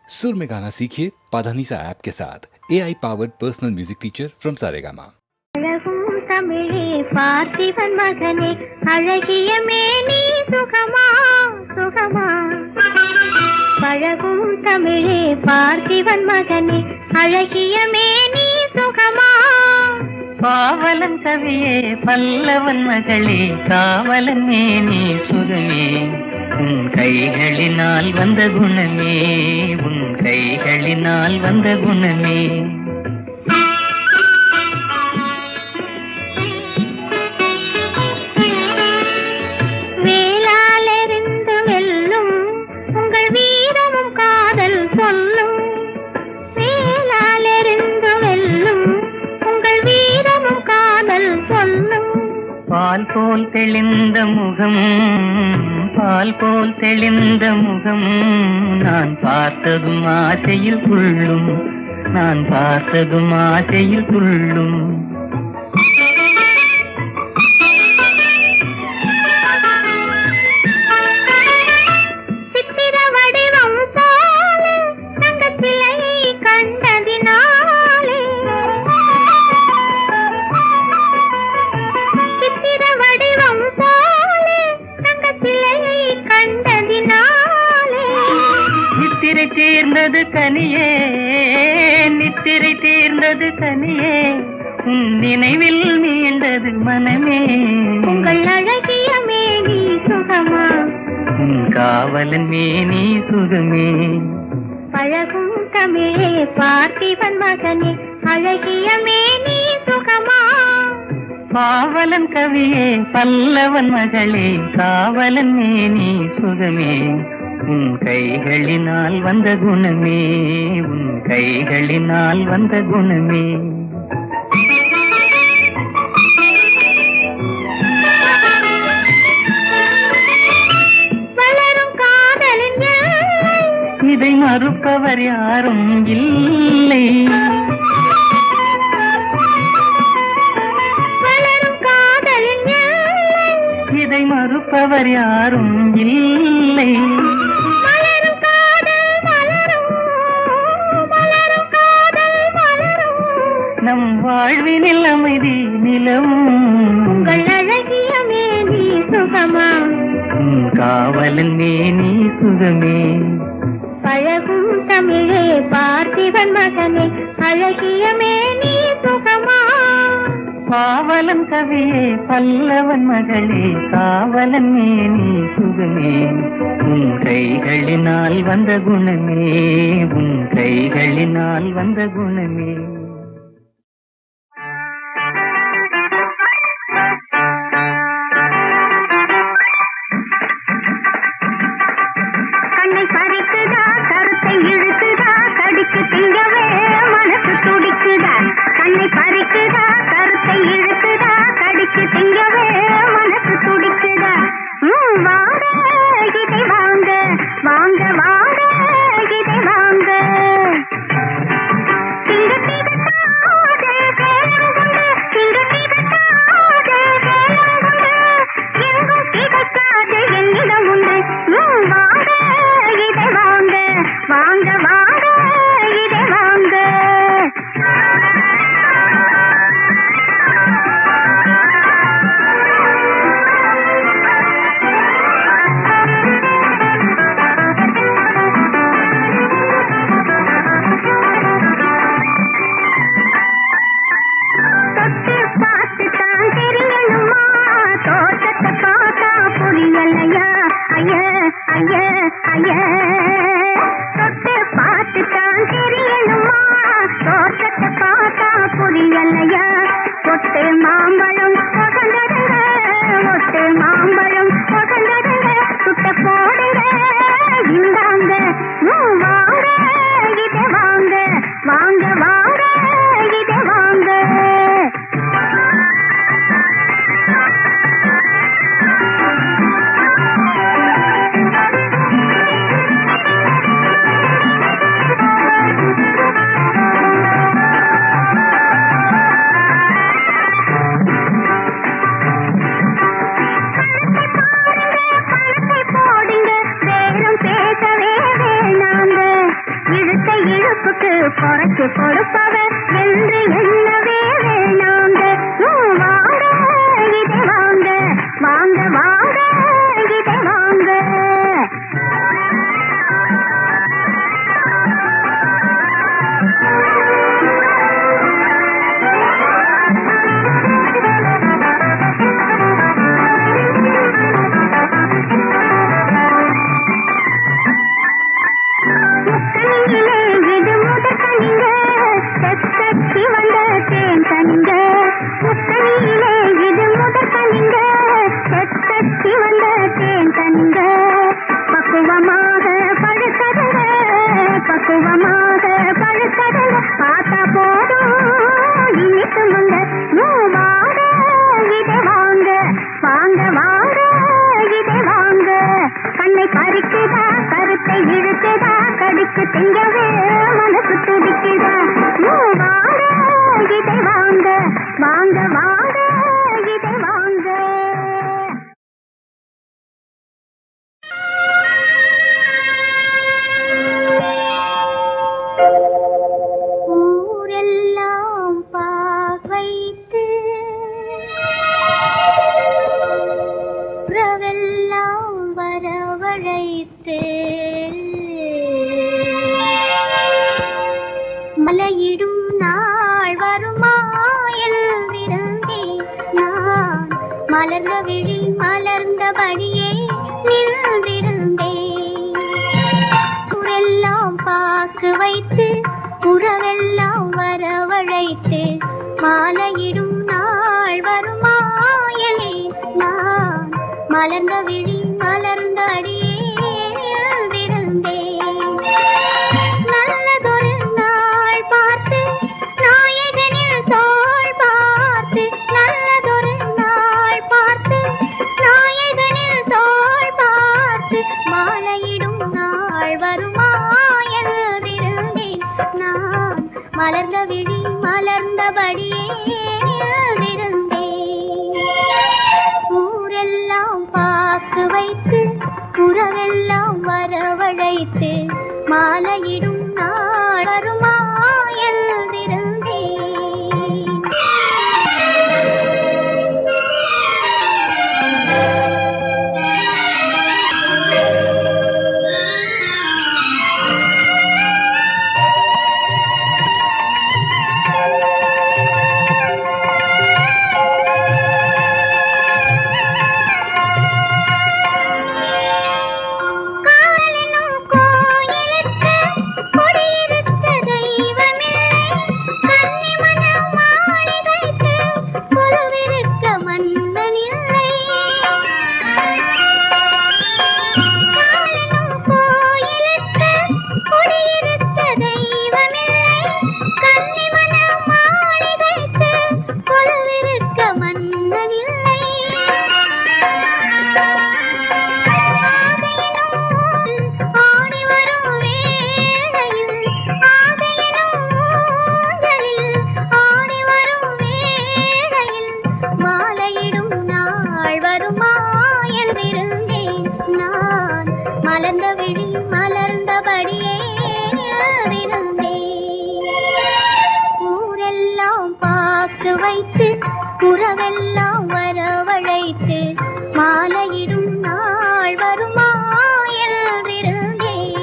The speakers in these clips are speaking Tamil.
सुर में गाना सीखिए पाधानीसा ऐप के साथ AI powered personal music teacher from Saregama. தமிழே பார்த்திபன் மகனே அழகிய மேனி சுகமா சுகமா பழகும் தமிழே பார்த்திபன் மகனே அழகிய மேனி சுகமா பாவலன் கவியே பல்லவன் மகளே காவலன் மேனி சுகமே உன் கைகளினால் வந்த குணமே உன் கைகளினால் வந்த குணமே பால் போல் தெளிந்த முகம் பால் போல் தெளிந்த முகம் நான் பார்த்ததும் ஆசையில் துள்ளும் நான் பார்த்ததும் ஆசையில் துள்ளும் தீர்ந்தது கனியே நித்திரை தீர்ந்தது கனியே உன் நினைவில் மீண்டது மனமே உங்கள் அழகிய மேனி சுகமா உன் காவலன் மேனி சுகமே பழகும் தமிழே பார்த்திபன் மகனே அழகிய மேனி சுகமா பாவலன் கவியே பல்லவன் மகளே காவலன் மேனி சுகமே உன் கைகளினால் வந்த குணமே உன் கைகளினால் வந்த குணமே வளரும் காதலின் இதை மறுப்பவர் யாரும் இல்லை வளரும் காதலின் இதை மறுப்பவர் யாரும் இல்லை நம் வாழ்வினில் அமைதி நிலவும் உங்கள் அழகிய மேனி சுகமா காவலன் மேனி சுகமே பழகும் தமிழே பார்த்திபன் மகனே அழகிய மேனி சுகமா பாவலன் கவியே பல்லவன் மகளே காவலன் மேனி சுகமே உன் கைகளினால் வந்த குணமே உன் கைகளினால் வந்த குணமே ஐய ஐய ஐய தொட்டு எனக்கு பொறக்கு கொடுப்பவர் என்று எண்ணவே வேணாங்க. வாங்க இதை வாங்க, வாங்க வாங்க இதை வாங்க. இது முதற் கனிங்க, தெற்கத்தி வந்த தேன் கனிங்க. முத்தனியிலே இது முதற் கனிங்க, தெற்கத்தி வந்த தேன் கனிங்க. பக்குவமாக பழுக்கதுங்க, பக்குவமாக பழுக்கதுங்க. பார்த்தா போதும் இனிக்குமுங்க. வாங்க இதை வாங்க, வாங்க வாங்க இதை வாங்க. கண்ணை பறிக்குதா, கருத்தை இழுக்குதா, கடிக்கு திங்கவே மனசு துடிக்குதா. வாங்க இதை வாங்க, வாங்க வாங்க இதை வாங்க. ஊரெல்லாம் பாவைத்து உறவெல்லாம் வரவழைத்து மலையிடும் நாள் வருமா என்றிருந்தேன் நான். மலர்ந்த விழி மலர்ந்தபடியே நின்றிருந்தேன். ஊரெல்லாம் பாக்கு வைத்து உறவெல்லாம் வரவழைத்து மாலையிடும் நாள் வருமா என நான். மலர்ந்த விழி மலர்ந்த அடியே நின்றிருந்தேன். நல்லதொரு நாள் பார்த்து நாயகனில் தோள் பார்த்து, நல்லதொரு நாள் பார்த்து நாயகனில் தோள் பார்த்து மாலையிடும் நாள் வருமா என்றிருந்தேன் நான். மலர்ந்த விழி மலர்ந்தபடியே நின்றிருந்தேன். ஊரெல்லாம் பாக்கு வைத்து உறவெல்லாம் வரவழைத்து மாலையிடும் நாள் வருமா என்றிருந்தேன். மலர்ந்த விழி மலர்ந்தபடியே நின்றிருந்தேன். ஊரெல்லாம் பாக்கு வைத்து உறவெல்லாம் வரவழைத்து மாலையிடும் நாள் வருமா என்றிருந்தேன்.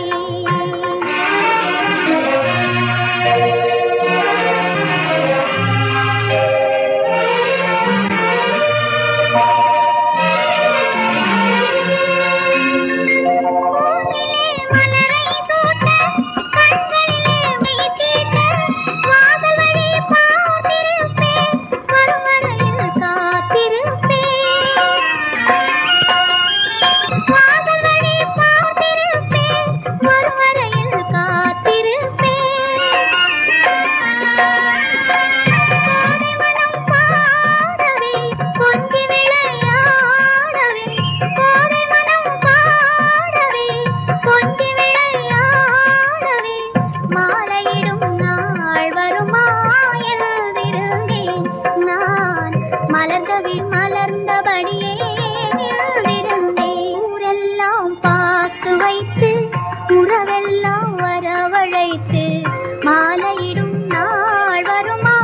மாலையிடும் நாள் வருமா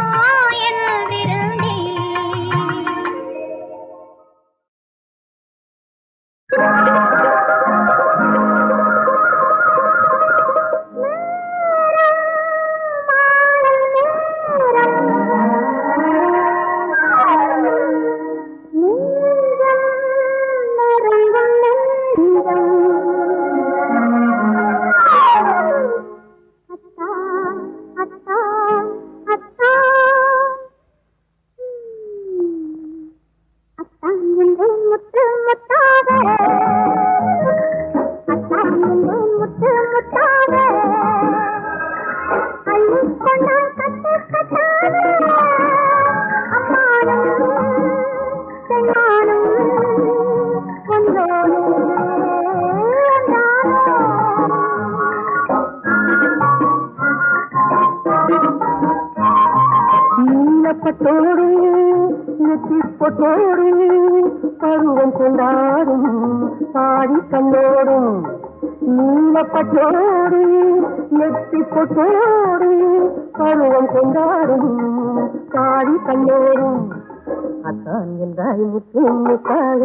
என்றிருந்தேன். நீலப்பட்டோடு நெற்றிப்பொட்டோடு பருவம் கொண்டாடும் பாடி கண்ணோடும் நீலப்பட்டோடு நெற்றிப்பொட்டோடு பருவம் கொண்டாடும் பாடி கண்ணோடும் அத்தான் என்றாய் முத்துமுத்தாக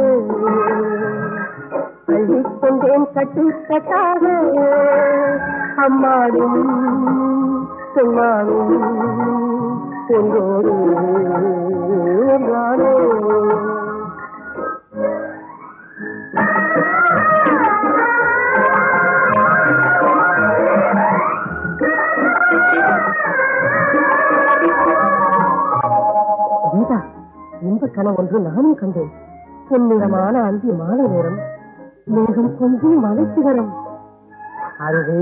அள்ளிக்கொண்டேன் கட்டு கட்டாக அம்மாடும் சொன்னாலும் ஒன்றோடு ஒன்றானோ கீதா, இந்த கனவு ஒன்று நானும் கண்டேன். பொன்னிறமான அந்தி மாலை நேரம், மேகம் கொஞ்சம் மலைக்கு வரும். அங்கே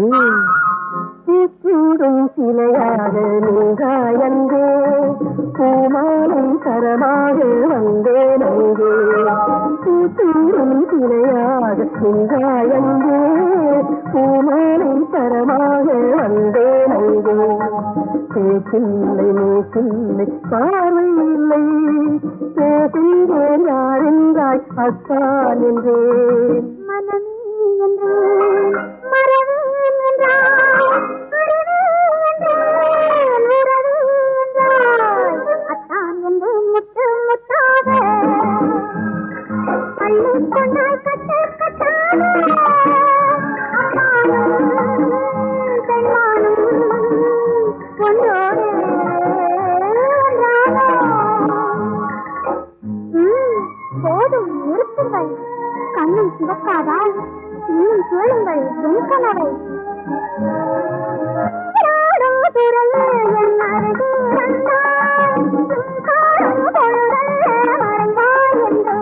கூடும் சிலையாக நீங்காயந்தே பூமாலை தரமாக வந்தேன். அங்கே கூடும் சிலையாக நீங்காயந்தே பூமாலை தரமாக வந்தேன். அங்கே பேச்சில்லை மூச்சில்லை பார்வை இல்லை, பேசுகிறேன் யாரென்றாய் அத்தான் என்றேன். மனமே என்றேன், மறவேன் என்றாய், அறிவே என்றேன், உறவே என்றாய், அத்தான் என்றேன் முத்து முத்தாக அள்ளிக் கொண்டாய் கட்டு கட்டாக அம்மானும் பெண்மானும் ஒன்றோடு ஒன்றானோ. போதும் நிறுத்துங்கள், கண்ணும் சிவக்காதா, இன்னும் கேளுங்கள் என் கனவை. துறையே என் அருகே வந்தாய், காணும் பொழுதல்ல மறைந்தாய் என்று.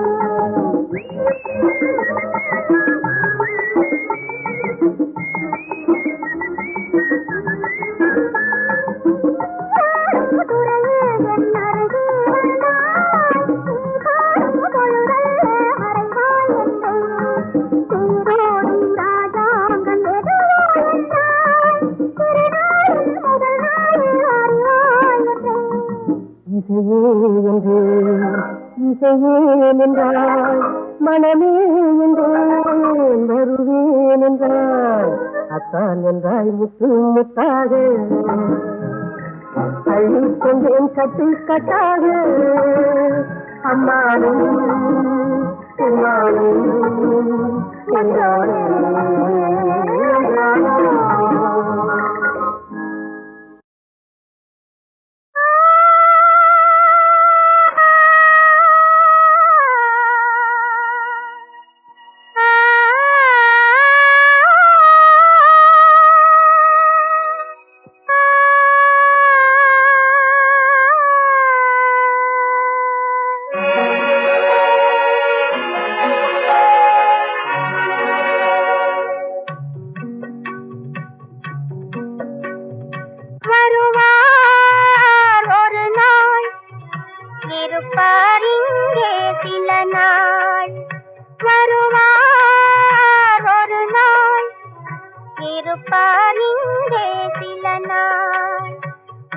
துறையே என் அருகே வந்தாய், காணும் பொழுதல்ல மறைந்தாய் என்று. சீரோடும் ராஜாங்கம் எதுவோ என்றாய், திருநாளின் முதல் நாளில் அறிவாய் என்றேன். இசையே என்று இசையே என்றாய், மனமே என்றேன் வருவேன் என்றாய், அத்தான் என்றாய் முத்து முத்தாக அள்ளிக்கொண்டேன் கட்டு கட்டாக அம்மானும் பெண்மானும் ஒன்றானோ ஒன்றானோ.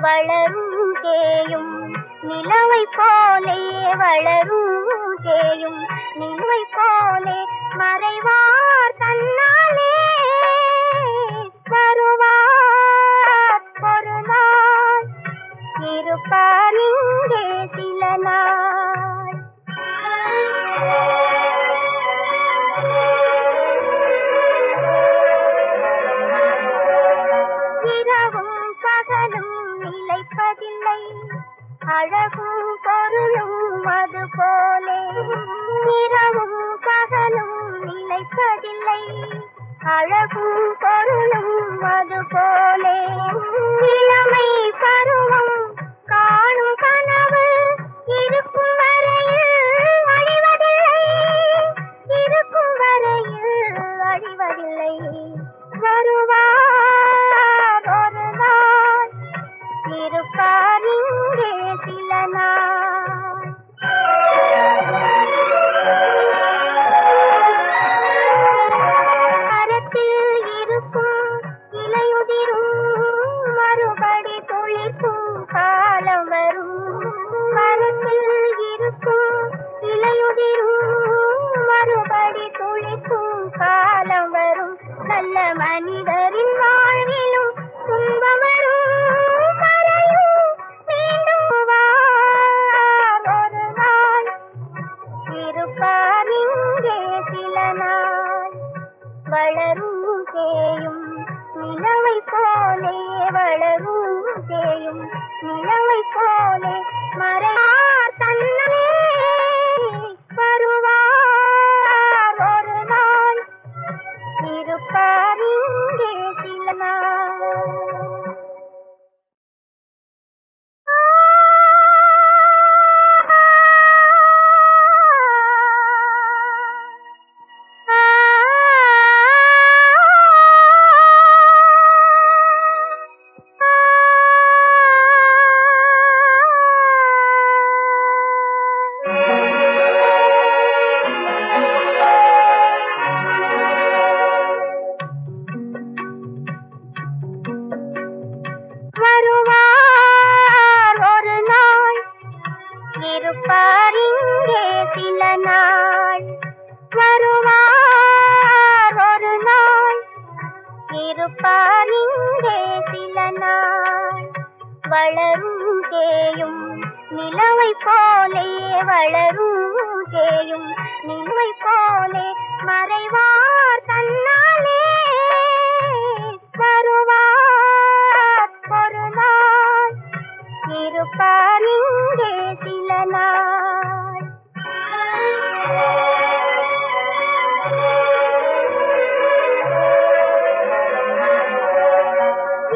வளரும் தேயும் நிலவை போலே வளரும் தேயும் நிலவை போலே மறைவார் தன்னாலே வருவார் ஒரு பகலும் நிலைப்பதில்லை அழகும் பொருளும் அது போலே இரவும் பகலும் நிலைப்பதில்லை அழகும் பொருளும் அது போலே இளமை பருவம் காணும் கனவு இருக்கும் வரையில் அழிவதில்லை இருக்கும் வரையில் அழிவதில்லை வருவார் ஒரு நாள் இருப்பார் இங்கே சில நாள் மரத்தில் இருக்கும் இலையுதிரும் மறுபடி துளிர்க்கும் காலம் வரும் மரத்தில் இருக்கும் இலையுதிரும் மறுபடி துளிர்க்கும் காலம் வரும் நல்ல மனிதரின் வாழ்விலும் துன்பம் வரும் மறையும் மீண்டும் வார் ஒரு நாள் இருப்பார் இங்கே சில நாள் வளரும் தேயும் நிலவை போலே வளரும் தேயும் நிலவை போலே மறையார் தன்னே வருவார் ஒரு நாள் இருப்பார் இங்கே சில நாள் வருவார் ஒரு நாள் இருப்பார் இங்கே சில நாள் வருவார் ஒரு நாள் இருப்பார் இங்கே சில நாள் வளரும் தேயும் நிலவை போலே வளரும் தேயும் நிலவை போலே மறைவார் தன்னாலே வருவார் ஒரு நாள் இருப்பார் இங்கே சில நாள்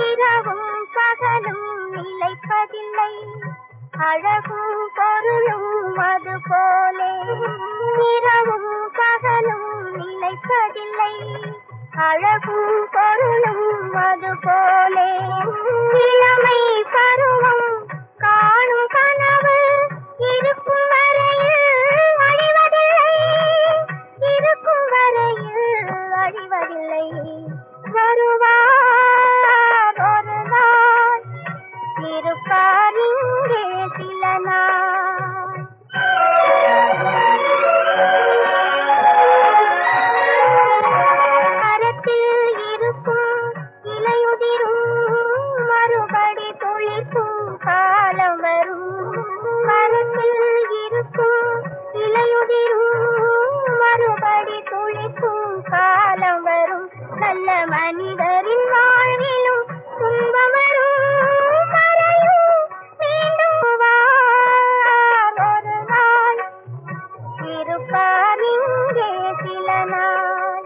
இரவும் பகலும் நிலைப்பதில்லை அழகும் பொருளும் அது போலே இரவும் பகலும் நிலைப்பதில்லை அழகும் பொருளும் அது போலே இளமை பருவம் காணும் கனவு இருக்கும் வரையில் அழிவதில்லை இருக்கும் வரையில் அழிவதில்லை வருவார் ஒரு நாள் இருப்பார் இங்கே சில நாள் மரத்தில் இருக்கும் இலையுதிரும் மறுபடி துளிர்க்கும் காலம் வரும் மரத்தில் இருக்கும் இலையுதிரும் மறுபடி துளிர்க்கும் காலம் வரும் நல்ல மனிதரின் வாழ்விலும் துன்பம் வரும் மறையும் மீண்டும் வார் ஒரு நாள் இருப்பார் இங்கே சில நாள்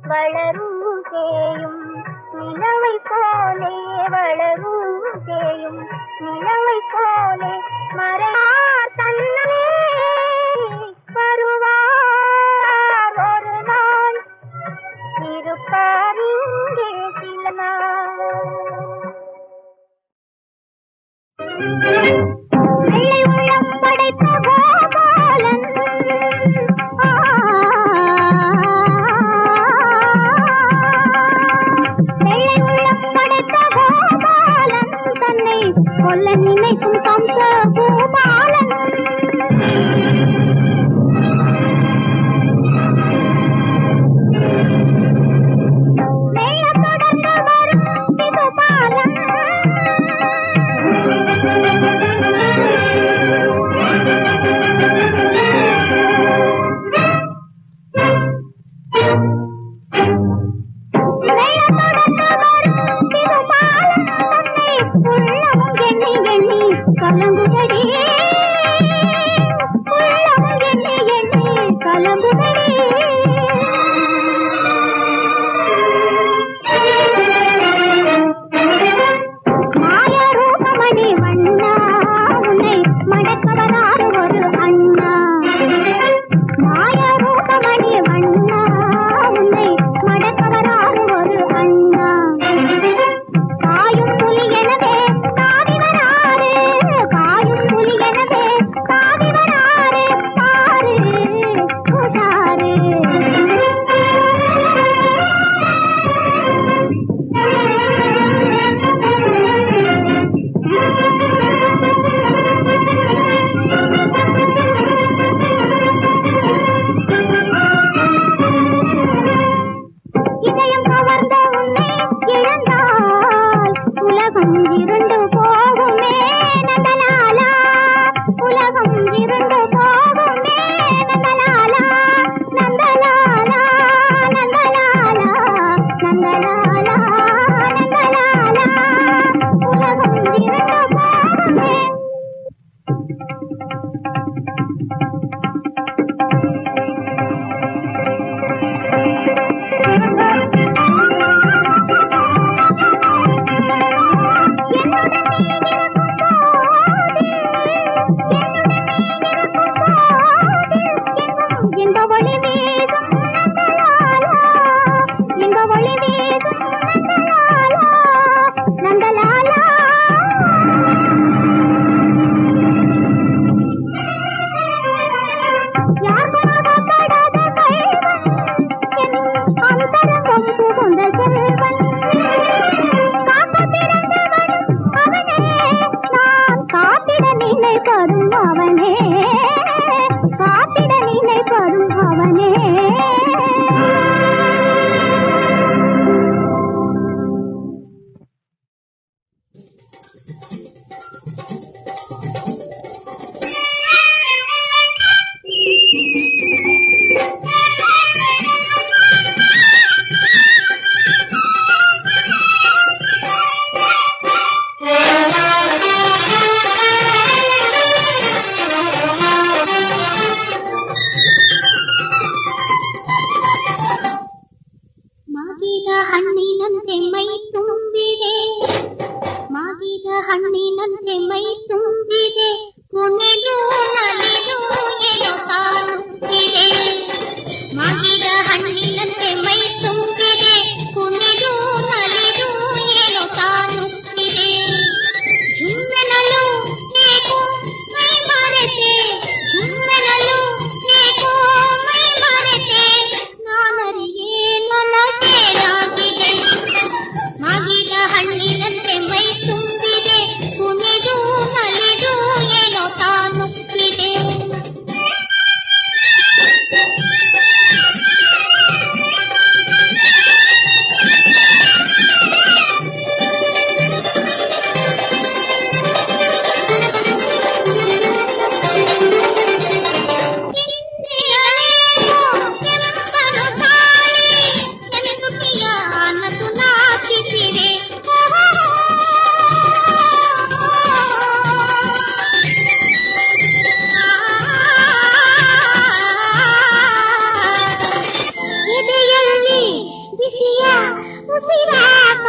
வளரும் தேயும் நிலவை போலே வளரும் தேயும் நிலவை போலே மறையார் தன்னே வருவார் ஒரு நாள் இருப்பார் இங்கே சில நாள் வெள்ளை உள்ளம் படைத்த கோபாலன் வெள்ளை உள்ளம் படைத்த கோபாலன் தன்னை கொல்ல நினைக்கும் கம்ச பூபாலன் தொடர்ந்து வரும் சிசுபாலன் உலகம் இருண்டு போகுமே நந்தலாலா, உலகம் இருண்டு போகுமே நந்தலாலா, நந்தலாலா நந்தலாலா நந்தலாலா நந்தலாலா, உலகம் இருண்டு போகுமே. இந்த ஒளி வீசும் நந்தலாலா, இந்த ஒளி வீசும் நந்தலாலா, நந்தலாலா. யார் குணப்படாத கள்வன், என் அந்தரங்கம் புகுந்த செல்வன், காக்க பிறந்தவனும் அவனே, நான் காத்திட நினைப்பதும் அவனே, காத்திட நினைப்பதும் அவனே. ಮಾಗಿದ ಹಣ್ಣಿನಂತೆ ಮೈ ತುಂಬಿದೆ, ಮಾಗಿದ ಹಣ್ಣಿನಂತೆ ಮೈ ತುಂಬಿದೆ, ಕುಣಿದು ನಲಿದು ಏನೋ ಕಾಣುತ್ತಿದೆ. ಮಾಗಿದ ಹಣ್ಣಿನಂತೆ ಮೈ ತುಂಬಿದೆ, ಕುಣಿದು ನಲಿದು ಏನೋ ಕಾಣುತ್ತಿದೆ. ಜುಮ್ಮೆನಲು ಏಕೋ ಮೈ ಮರೆತೆ, ಜುಮ್ಮೆನಲು ಏಕೋ ಮೈ ಮರೆತೆ, ನಾನರಿಗೆ ನನಗೇನಾಗಿದೆ. ಮಾಗಿದ ಹಣ್ಣಿನಂತೆ ಮೈ ತುಂಬಿದೆ, ಕುಣಿದು ನಲಿದು ಏನೋ ಕಾಣುತ್ತಿದೆ. ಎದೆಯಲ್ಲಿ ಬಿಸಿಯ ಉಸಿರಾಟ,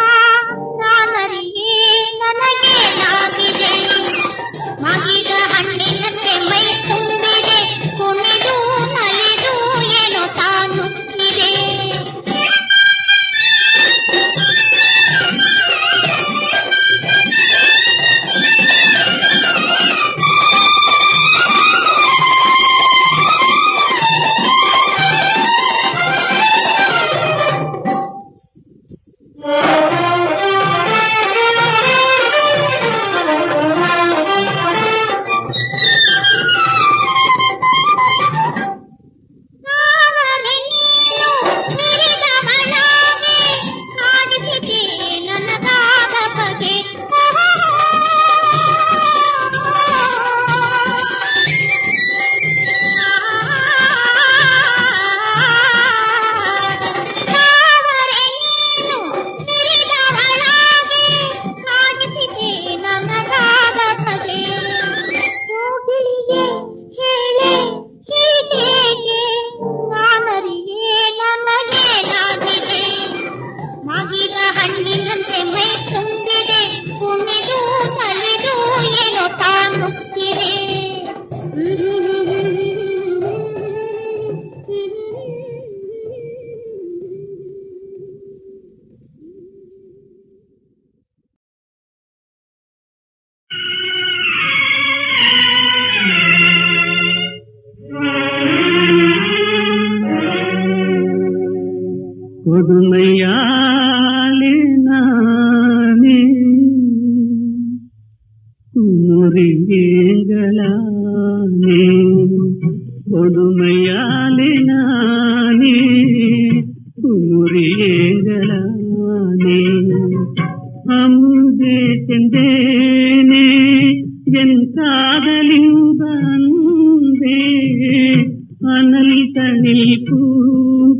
ನಾನರಿಗೆ ನನಗೇನಾಗಿದೆ. ಮಾಗಿದ ಹಣ್ಣಿನಂತೆ ಮೈ ತುಂಬಿದೆ, ಕುಣಿದು ನಲಿದು ಏನೋ ಕಾಣುತ್ತಿದೆ. ನಾವರೆ ನೀನು ನಿರಿದವನಾಗೆ, ಕಾಡಿಸಿದೆ ನನಗಾದ ಬಗೆ. ನಾವರೆ ನೀನು ನಿರಿದವನಾಗೆ, ಕಾಡಿಸಿದೆ ನನಗಾದ ಬಗೆ. ಕೋಗಿಲಿಯೇ ಹೇಳೆ ಹೀಗೇಕೆ, ನಾನರಿಗೆ ನನಗೇನಾಗಿದೆ. ಮಾಗಿದ ಹಣ್ಣಿನಂತೆ ಮೈ ತುಂಬಿದೆ, ಕುಣಿದು ನಲಿದು ಏನೋ ಕಾಣುತ್ತಿದೆ. கொடுமையாலே நானே முறியேங்களானே, கொடுமையாலே நானே முறியேங்களானே, அமுதே தேனே செந்தேனே என் காதலின் அன்பே அனல் தனில் பூ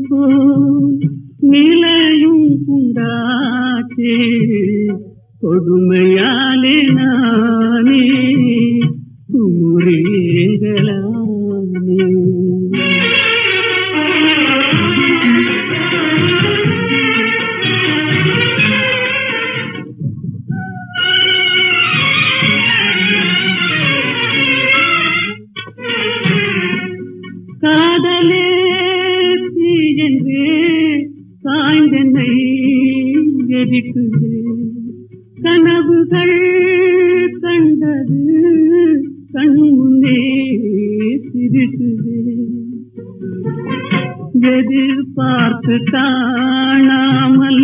போல் நிலையும் உண்டாச்சே கொடுமையாலே நானே குமுறேங்கலானே. காதலே தீயென்றே சாய்ந்தனை எரிக்குது கனவுகள் கண்டது கண் முன்னே சிரிக்குது எதிர்பார்த்து காணாமல்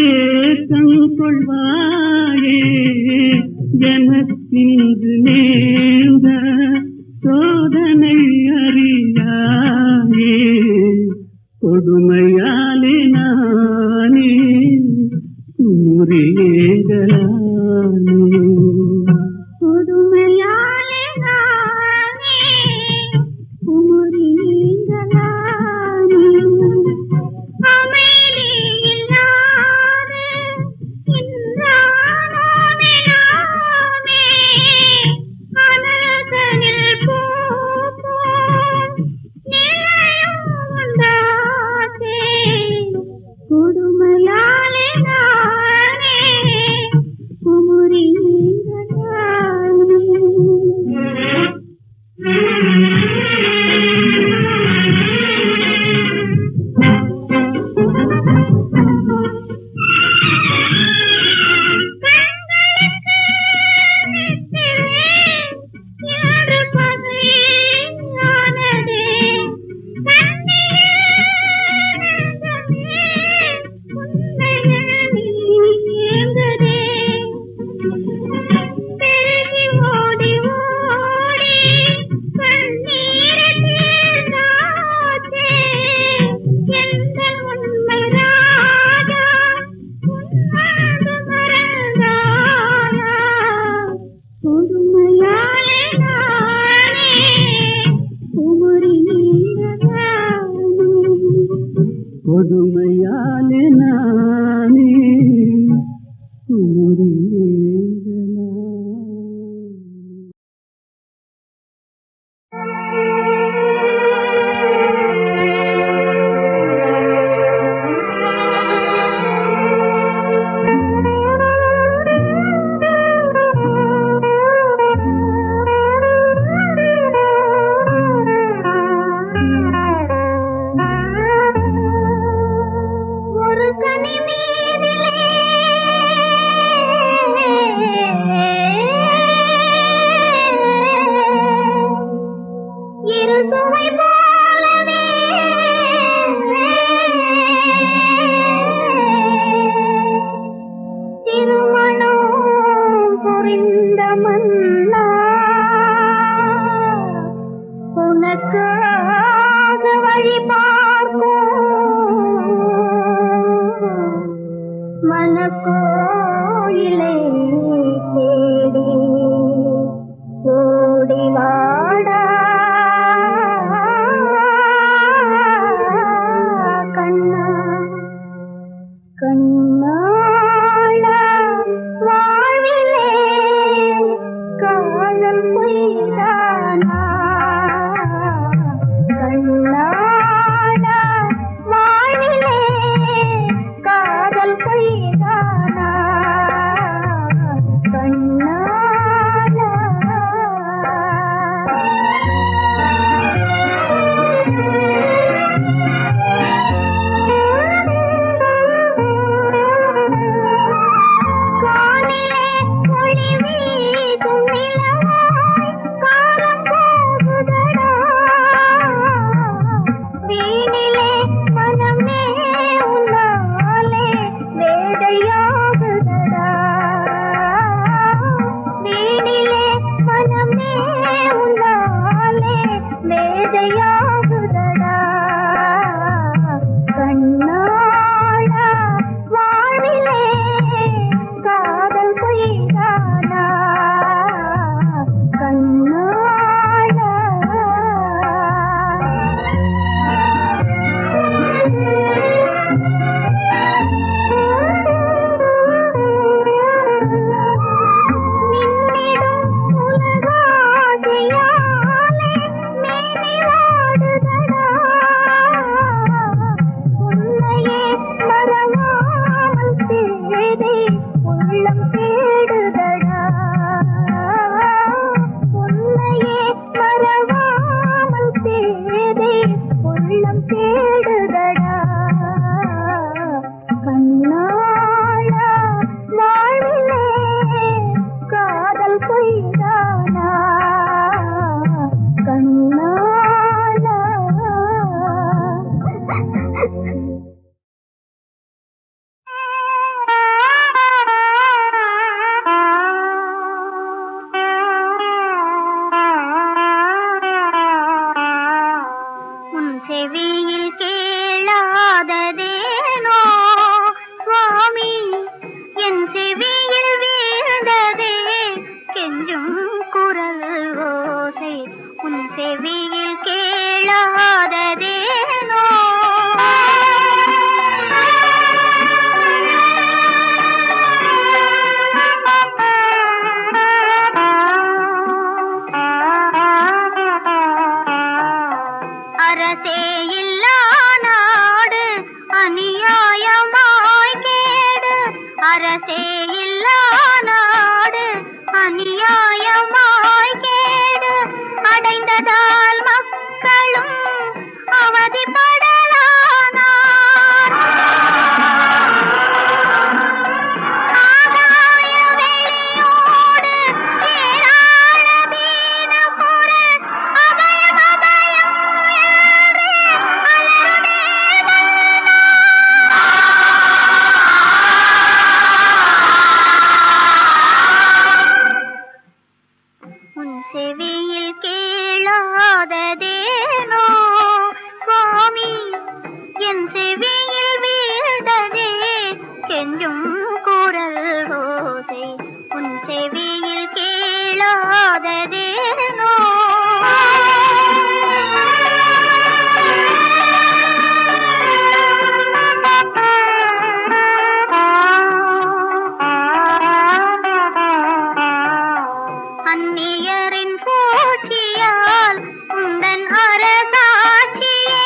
ஏக்கம் கொள்வாயே எனக்கின்று நேர்ந்த சோதனை அறியாயே கொடுமையாலே நானே குமுறேங்கலானே. கொடுமையாலே நானே குமுறேங்கலானே. அமைதியில்லாத இன்றானோனே நானே அனல்தனில் பூ போல் நிலையும் உண்டாச்சே கொடுமையாலே நானே கொடுமையாலே நானே குமுறேங்கலானே. ஒரு கனி மீதிலே இரு சுவை போலவே திருமணம் புரிந்த மன்னா உனக்காக வழி பார்க்கும் மனக்கோயிலை தேடி ஓடி வாடா கண்ணா கண்ணாள வாழ்விலே கேளாததேனோ அந்நியரின் சூழ்ச்சியால் உந்தன் அரசாட்சியே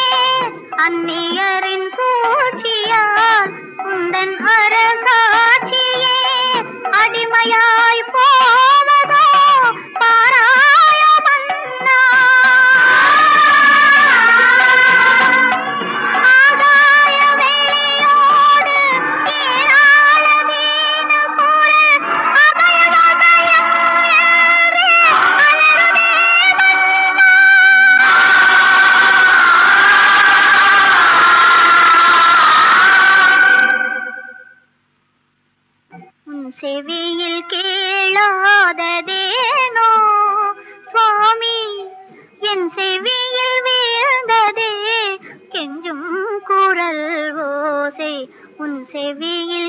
அந்நியரின் சூழ்ச்சியால் உந்தன் அரசாட்சியே அடிமையாய் போவதோ பாராய மன்னா ஆகாய வெளியோடு ஏராள வீண போர அபயவதயம் ஏறி அலறுதே உன் செவியில் கேளாததேனோ சுவாமி என் செவியில் வீழ்ந்ததே கெஞ்சும் குரல் ஓசை உன் செவியில்